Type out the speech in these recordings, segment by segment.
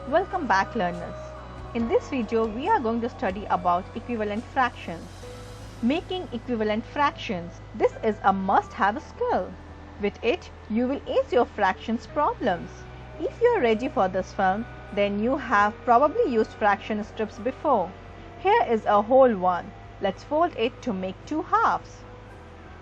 Welcome back, learners. In this video, we are going to study about equivalent fractions. Making equivalent fractions. This is a must-have skill. With it, you will ace your fractions problems. If you are ready for this film, then you have probably used fraction strips before. Here is a whole one. Let's fold it to make two halves.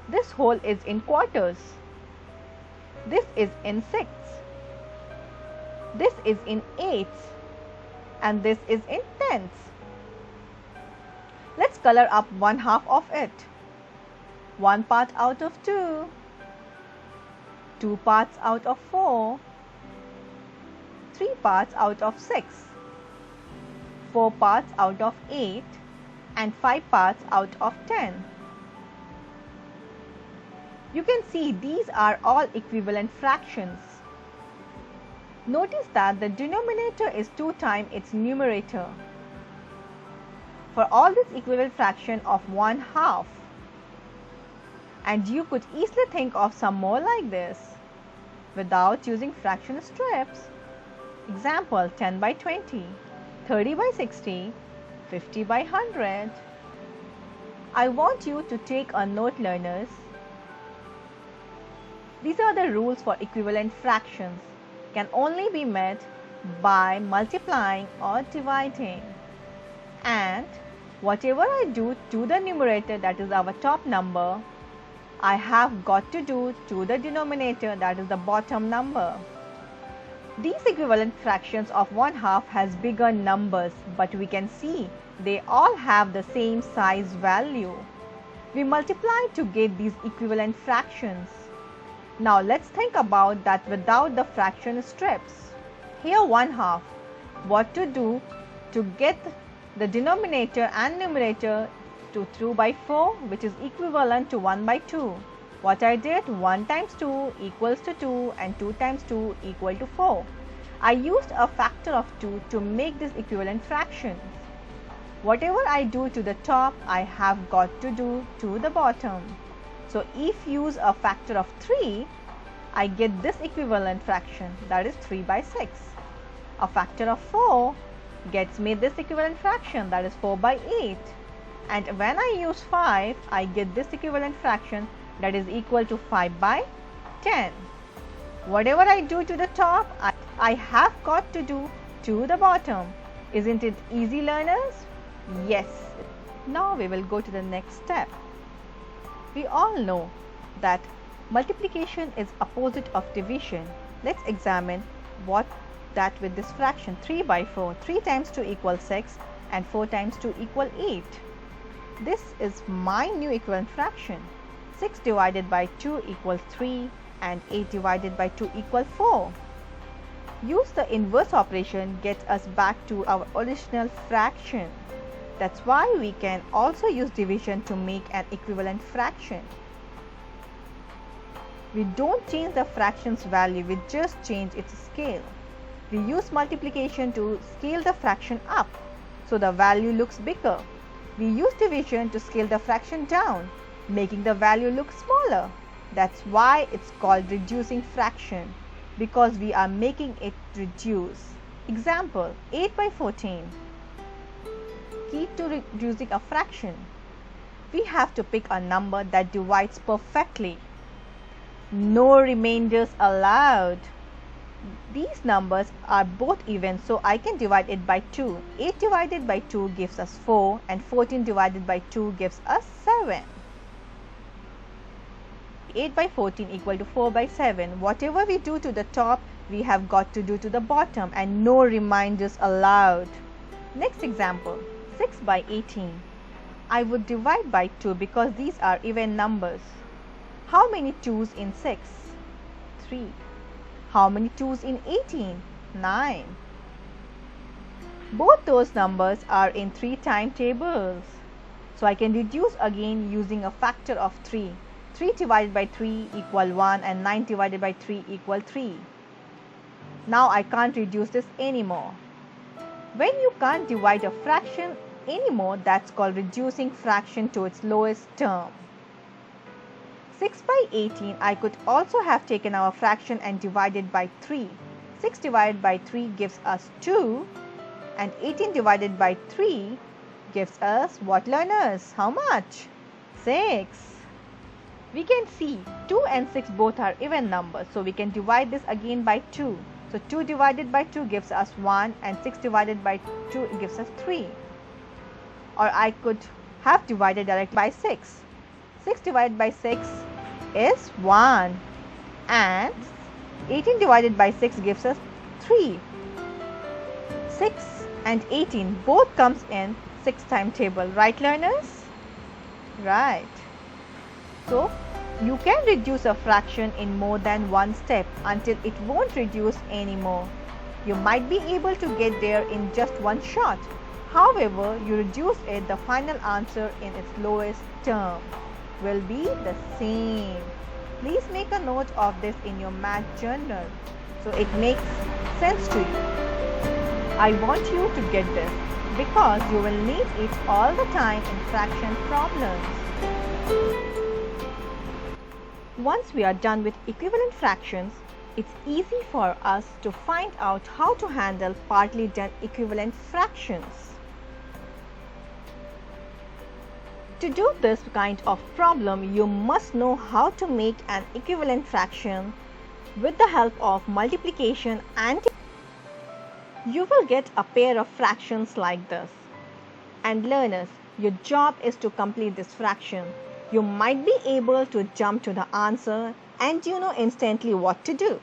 This whole is in quarters. This is in sixths. This is in eighths. And this is in tenths. Let's color up one half of it. One part out of two. Two parts out of four. Three parts out of six. Four parts out of eight. And five parts out of 10. You can see these are all equivalent fractions. Notice that the denominator is 2 times its numerator. For all this equivalent fraction of 1/2. And you could easily think of some more like this without using fraction strips. Example 10 by 20, 30 by 60, 50 by 100. I want you to take a note, learners. These are the rules for equivalent fractions. Can only be met by multiplying or dividing. And whatever I do to the numerator, that is our top number, I have got to do to the denominator, that is the bottom number. These equivalent fractions of 1/2 has bigger numbers, but we can see they all have the same size value. We multiply to get these equivalent fractions. Now let's think about that without the fraction strips. Here 1/2. What to do to get the denominator and numerator to 2 by 4, which is equivalent to 1 by 2. What I did, 1 times 2 equals to 2 and 2 times 2 equal to 4. I used a factor of 2 to make this equivalent fraction. Whatever I do to the top, I have got to do to the bottom. So if use a factor of 3, I get this equivalent fraction, that is 3 by 6. A factor of 4 gets me this equivalent fraction, that is 4 by 8. And when I use 5, I get this equivalent fraction, that is equal to 5 by 10. Whatever I do to the top, I have got to do to the bottom. Isn't it easy, learners? Yes. Now we will go to the next step. We all know that multiplication is opposite of division. Let's examine what that with this fraction 3 by 4. 3 times 2 equals 6 and 4 times 2 equals 8. This is my new equivalent fraction. 6 divided by 2 equals 3 and 8 divided by 2 equals 4. Use the inverse operation, gets us back to our original fraction. That's why we can also use division to make an equivalent fraction. We don't change the fraction's value, we just change its scale. We use multiplication to scale the fraction up, so the value looks bigger. We use division to scale the fraction down, making the value look smaller. That's why it's called reducing fraction, because we are making it reduce. Example 8 by 14. Key to reducing a fraction. We have to pick a number that divides perfectly. No remainders allowed. These numbers are both even, so I can divide it by 2. 8 divided by 2 gives us 4 and 14 divided by 2 gives us 7. 8 by 14 equal to 4 by 7. Whatever we do to the top, we have got to do to the bottom, and no reminders allowed. Next example, 6 by 18. I would divide by 2 because these are even numbers. How many 2's in 6? 3. How many 2's in 18? 9. Both those numbers are in 3 timetables. So I can reduce again using a factor of 3. 3 divided by 3 equal 1 and 9 divided by 3 equal 3. Now I can't reduce this anymore. When you can't divide a fraction anymore, that's called reducing fraction to its lowest term. 6 by 18, I could also have taken our fraction and divided by 3. 6 divided by 3 gives us 2, and 18 divided by 3 gives us what, learners? How much? 6. We can see 2 and 6 both are even numbers, so we can divide this again by 2. So 2 divided by 2 gives us 1, and 6 divided by 2 gives us 3. Or I could have divided directly by 6. 6 divided by 6 is 1, and 18 divided by 6 gives us 3. 6 and 18 both comes in 6 timetable, right, learners? Right. So you can reduce a fraction in more than one step until it won't reduce anymore. You might be able to get there in just one shot. However, you reduce it, the final answer in its lowest term will be the same. Please make a note of this in your math journal so it makes sense to you. I want you to get this because you will need it all the time in fraction problems. Once we are done with equivalent fractions, it's easy for us to find out how to handle partly done equivalent fractions. To do this kind of problem, you must know how to make an equivalent fraction with the help of multiplication and you will get a pair of fractions like this. And learners, your job is to complete this fraction. You might be able to jump to the answer and you know instantly what to do.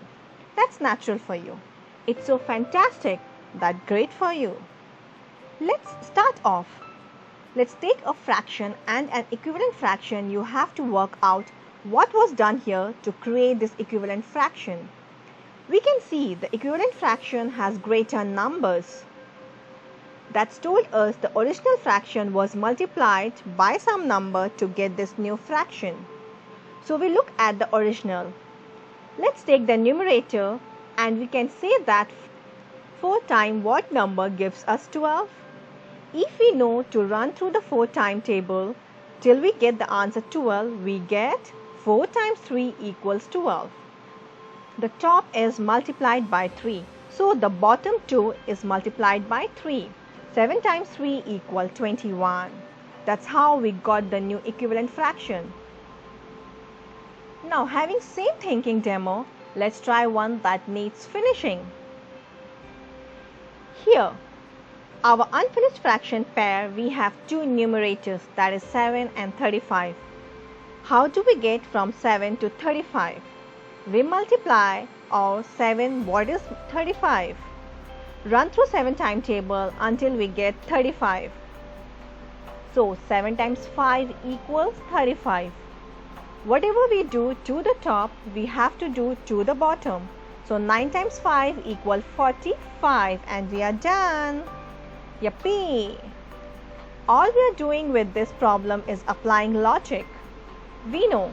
That's natural for you. It's so fantastic, that's great for you. Let's start off. Let's take a fraction and an equivalent fraction. You have to work out what was done here to create this equivalent fraction. We can see the equivalent fraction has greater numbers. That's told us the original fraction was multiplied by some number to get this new fraction. So we look at the original. Let's take the numerator and we can say that 4 times what number gives us 12? If we know to run through the 4 timetable till we get the answer 12, we get 4 times 3 equals 12. The top is multiplied by 3. So the bottom 2 is multiplied by 3. 7 times 3 equals 21. That's how we got the new equivalent fraction. Now having same thinking demo, let's try one that needs finishing. Here, our unfinished fraction pair, we have two numerators, that is 7 and 35. How do we get from 7 to 35? We multiply or 7, what is 35? Run through 7 timetable until we get 35. So 7 times 5 equals 35. Whatever we do to the top, we have to do to the bottom. So 9 times 5 equals 45 and we are done. Yippee! All we are doing with this problem is applying logic. We know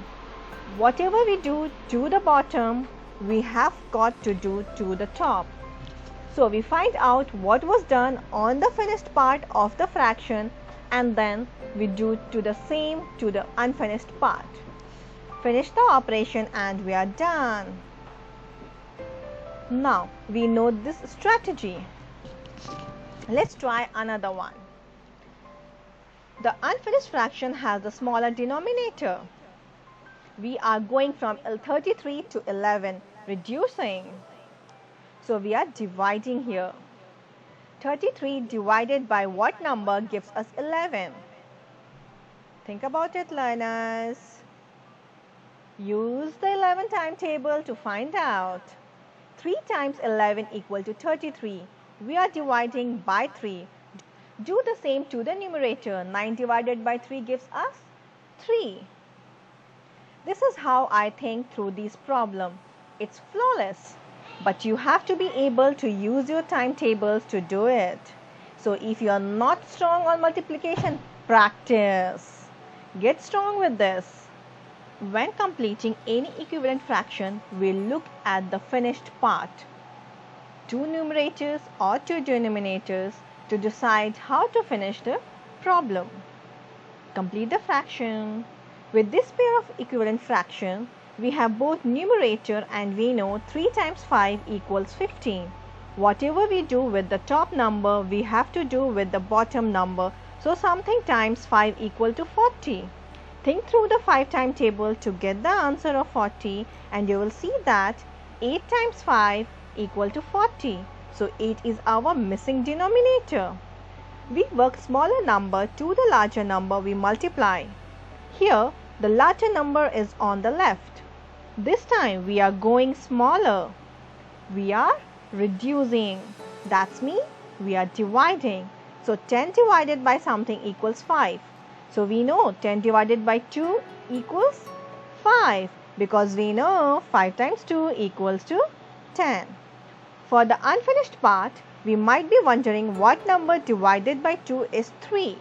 whatever we do to the bottom, we have got to do to the top. So we find out what was done on the finished part of the fraction and then we do to the same to the unfinished part. Finish the operation and we are done. Now we know this strategy. Let's try another one. The unfinished fraction has a smaller denominator. We are going from 33 to 11, reducing. So we are dividing here. 33 divided by what number gives us 11? Think about it, learners. Use the 11 timetable to find out. 3 times 11 equal to 33. We are dividing by 3. Do the same to the numerator. 9 divided by 3 gives us 3. This is how I think through this problem. It's flawless. But you have to be able to use your timetables to do it. So if you are not strong on multiplication, practice. Get strong with this. When completing any equivalent fraction, we look at the finished part. 2 numerators or 2 denominators to decide how to finish the problem. Complete the fraction. With this pair of equivalent fraction, We have both numerator and we know 3 times 5 equals 15. Whatever we do with the top number, we have to do with the bottom number. So something times 5 equal to 40. Think through the 5 time table to get the answer of 40 and you will see that 8 times 5 equal to 40. So 8 is our missing denominator. We work smaller number to the larger number we multiply. Here the larger number is on the left. This time we are going smaller. We are reducing. That's mean we are dividing. So 10 divided by something equals 5. So we know 10 divided by 2 equals 5 because we know 5 times 2 equals to 10. For the unfinished part, we might be wondering what number divided by 2 is 3.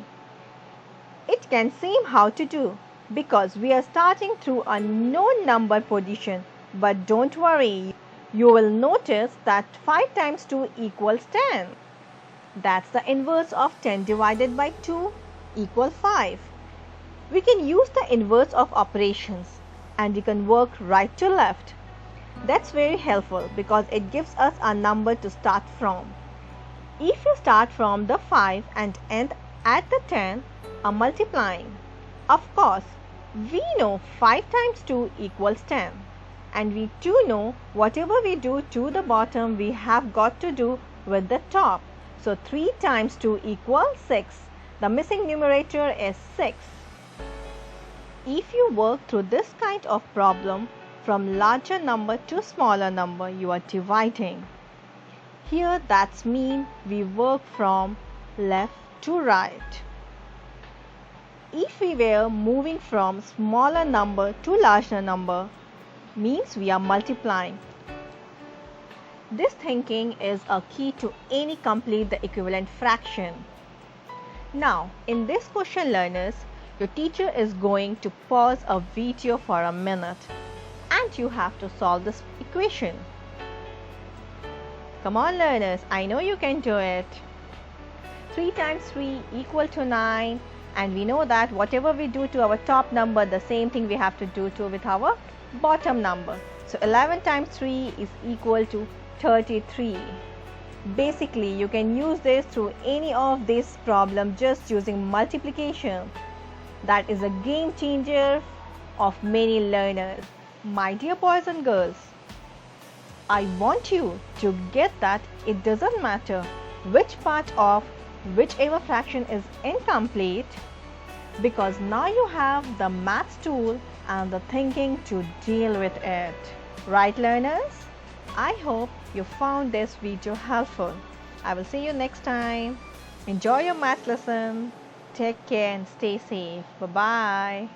It can seem how to do because we are starting through a known number position. But don't worry, you will notice that 5 times 2 equals 10. That's the inverse of 10 divided by 2 equals 5. We can use the inverse of operations and we can work right to left. That's very helpful because it gives us a number to start from. If you start from the 5 and end at the 10, are multiplying. Of course, we know 5 times 2 equals 10. And we too know whatever we do to the bottom, we have got to do with the top. So 3 times 2 equals 6. The missing numerator is 6. If you work through this kind of problem from larger number to smaller number, you are dividing. Here that's mean we work from left to right. If we were moving from smaller number to larger number, means we are multiplying. This thinking is a key to any complete the equivalent fraction. Now, in this question, learners, your teacher is going to pause a video for a minute and you have to solve this equation. Come on, learners, I know you can do it. 3 times 3 equal to 9, and we know that whatever we do to our top number, the same thing we have to do to with our bottom number. So 11 times 3 is equal to 33. Basically, you can use this through any of these problems just using multiplication. That is a game changer of many learners. My dear boys and girls, I want you to get that it doesn't matter which part of whichever fraction is incomplete, because now you have the maths tool and the thinking to deal with it. Right, learners? I hope you found this video helpful. I will see you next time. Enjoy your maths lesson. Take care and stay safe. Bye-bye.